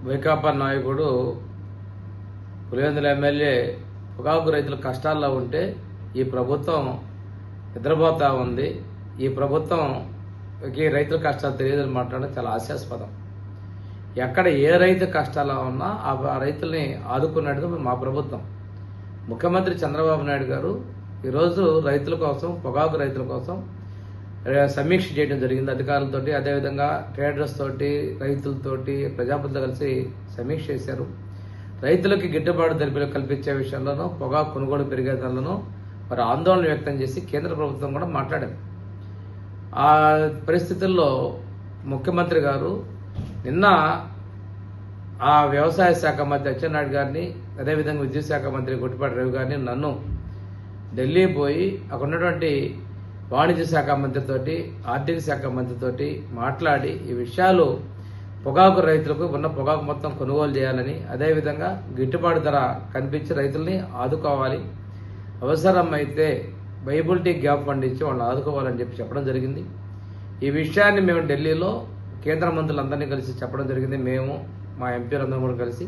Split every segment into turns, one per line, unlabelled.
వైకాపా నాయకుడు పులివెందుల ఎమ్మెల్యే పొగాకు రైతుల కష్టాల్లో ఉంటే ఈ ప్రభుత్వం నిద్రపోతా ఉంది, ఈ ప్రభుత్వంకి రైతుల కష్టాలు తెలియదని మాట్లాడడం చాలా హాస్యాస్పదం. ఎక్కడ ఏ రైతు కష్టాల్లో ఉన్నా ఆ రైతుల్ని ఆదుకున్నట్టుగా మా ప్రభుత్వం. ముఖ్యమంత్రి చంద్రబాబు నాయుడు గారు ఈరోజు రైతుల కోసం, పొగాకు రైతుల కోసం సమీక్ష చేయడం జరిగింది అధికారులతోటి, అదేవిధంగా ట్రేడర్స్ తోటి, రైతులతోటి, ప్రజాప్రతినిధులతో కలిసి సమీక్ష చేశారు. రైతులకి గిట్టుబాటు ధరలు కల్పించే విషయంలోనూ, పొగాకు కొనుగోలు పెరిగే ధరలను వారు ఆందోళన వ్యక్తం చేసి కేంద్ర ప్రభుత్వం కూడా మాట్లాడింది. ఆ పరిస్థితుల్లో ముఖ్యమంత్రి గారు నిన్న ఆ వ్యవసాయ శాఖ మంత్రి అచ్చెన్నాయుడు గారిని, అదేవిధంగా విద్యుత్ శాఖ మంత్రి గొట్టిపాటి రవి గారిని, నన్ను ఢిల్లీ పోయి అక్కడ ఉన్నటువంటి వాణిజ్య శాఖ మంత్రితోటి, ఆర్థిక శాఖ మంత్రితోటి మాట్లాడి ఈ విషయాలు పొగాకు రైతులకు ఉన్న పొగాకు మొత్తం కొనుగోలు చేయాలని, అదేవిధంగా గిట్టుబాటు ధర కనిపించి రైతుల్ని ఆదుకోవాలి, అవసరమైతే వైబిలిటీ గ్యాప్ ఫండ్ ఇచ్చి వాళ్ళని ఆదుకోవాలని చెప్పడం జరిగింది. ఈ విషయాన్ని మేము ఢిల్లీలో కేంద్ర మంత్రులందరినీ కలిసి చెప్పడం జరిగింది. మేము మా ఎంపీలందరూ కూడా కలిసి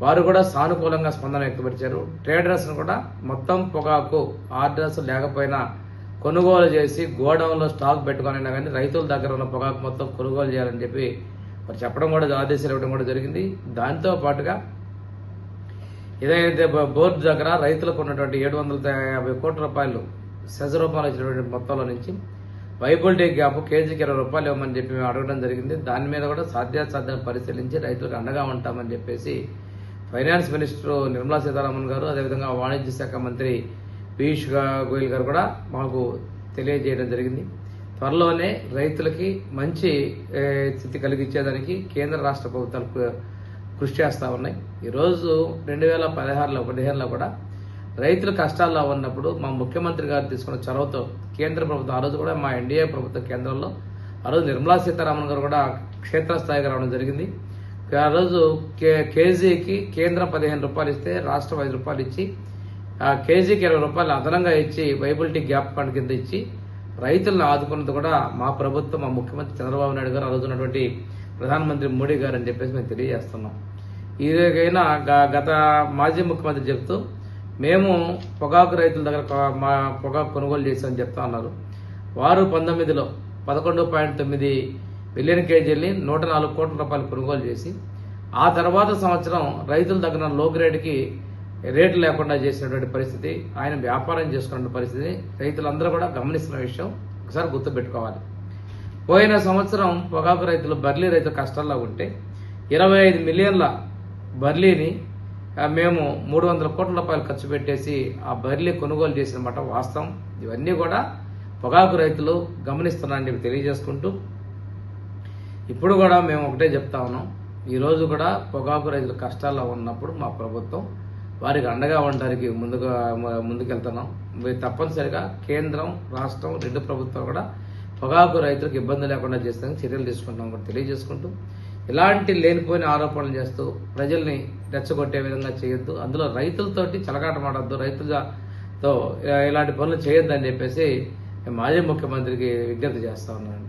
వారు కూడా సానుకూలంగా స్పందన వ్యక్తపరిచారు. ట్రేడర్స్ను కూడా మొత్తం పొగాకు ఆర్డర్స్ లేకపోయినా కొనుగోలు చేసి గోడౌన్లో స్టాక్ పెట్టుకునైనా కానీ రైతుల దగ్గర ఉన్న పొగాకు మొత్తం కొనుగోలు చేయాలని చెప్పి వారు చెప్పడం కూడా, ఆదేశాలు ఇవ్వడం కూడా జరిగింది. దాంతో పాటుగా ఏదైతే బోర్డు దగ్గర రైతులకు ఉన్నటువంటి 750 కోట్ల రూపాయలు సెజ్ రూపంలో ఇచ్చినటువంటి మొత్తంలో నుంచి వైబిలిటీ గ్యాప్ కేజీకి 20 రూపాయలు ఇవ్వమని చెప్పి మేము అడగడం జరిగింది. దాని మీద కూడా సాధ్యాసాధ్యాన్ని పరిశీలించి రైతులకు అండగా ఉంటామని చెప్పేసి ఫైనాన్స్ మినిస్టర్ నిర్మలా సీతారామన్ గారు, అదేవిధంగా వాణిజ్య శాఖ మంత్రి పీయూష్ గోయల్ గారు కూడా మాకు తెలియజేయడం జరిగింది. త్వరలోనే రైతులకి మంచి స్థితి కలిగించేదానికి కేంద్ర రాష్ట్ర ప్రభుత్వాలు కృషి చేస్తూ ఉన్నాయి. ఈరోజు 2015లో కూడా రైతులు కష్టాల్లో ఉన్నప్పుడు మా ముఖ్యమంత్రి గారు తీసుకున్న చొరవతో కేంద్ర ప్రభుత్వం, ఆ రోజు కూడా మా ఎన్డీఏ ప్రభుత్వ కేంద్రంలో ఆ రోజు నిర్మలా సీతారామన్ గారు కూడా క్షేత్రస్థాయిగా రావడం జరిగింది. ఆ రోజు కేజీకి కేంద్రం 15 రూపాయలు ఇస్తే రాష్ట్రం 5 రూపాయలు ఇచ్చి, ఆ కేజీకి 20 రూపాయలు అదనంగా ఇచ్చి వైబిలిటీ గ్యాప్ ఫండ్ కింద ఇచ్చి రైతులను ఆదుకున్నది కూడా మా ప్రభుత్వం, మా ముఖ్యమంత్రి చంద్రబాబు నాయుడు గారు, ఆ రోజు ఉన్నటువంటి ప్రధానమంత్రి మోడీ గారు అని చెప్పేసి మేము తెలియజేస్తున్నాం. ఇదేకైనా గత మాజీ ముఖ్యమంత్రి చెప్తూ మేము పొగాకు రైతుల దగ్గర మా పొగాకు కొనుగోలు చేశామని చెప్తా ఉన్నారు. వారు 19లో 11.9 బిలియన్ కేజీల్ని 104 కోట్ల రూపాయలు కొనుగోలు చేసి, ఆ తర్వాత సంవత్సరం రైతుల దగ్గర లో గ్రేడ్కి రేట్లు లేకుండా చేసినటువంటి పరిస్థితి, ఆయన వ్యాపారం చేసుకున్న పరిస్థితిని రైతులందరూ కూడా గమనిస్తున్న విషయం ఒకసారి గుర్తుపెట్టుకోవాలి. పోయిన సంవత్సరం పొగాకు రైతులు, బర్లీ రైతులు కష్టాల్లో ఉంటే 25 మిలియన్ల బర్లీని మేము 300 కోట్ల రూపాయలు ఖర్చు పెట్టేసి ఆ బర్లీ కొనుగోలు చేసిన మాట వాస్తవం. ఇవన్నీ కూడా పొగాకు రైతులు గమనిస్తున్నారని చెప్పి తెలియజేసుకుంటూ, ఇప్పుడు కూడా మేము ఒకటే చెప్తా ఉన్నాం, ఈరోజు కూడా పొగాకు రైతులు కష్టాల్లో ఉన్నప్పుడు మా ప్రభుత్వం వారికి అండగా ఉండడానికి ముందుకెళ్తున్నాం. తప్పనిసరిగా కేంద్రం, రాష్ట్రం, 2 ప్రభుత్వాలు కూడా పొగాకు రైతులకు ఇబ్బంది లేకుండా చేసేందుకు చర్యలు తీసుకుంటాం కూడా తెలియజేసుకుంటూ, ఇలాంటి లేనిపోయిన ఆరోపణలు చేస్తూ ప్రజల్ని రెచ్చగొట్టే విధంగా చేయొద్దు, అందులో రైతులతోటి చెలగాటమాడద్దు, రైతులతో ఇలాంటి పనులు చేయొద్దని చెప్పేసి మాజీ ముఖ్యమంత్రికి విజ్ఞప్తి చేస్తా ఉన్నాను.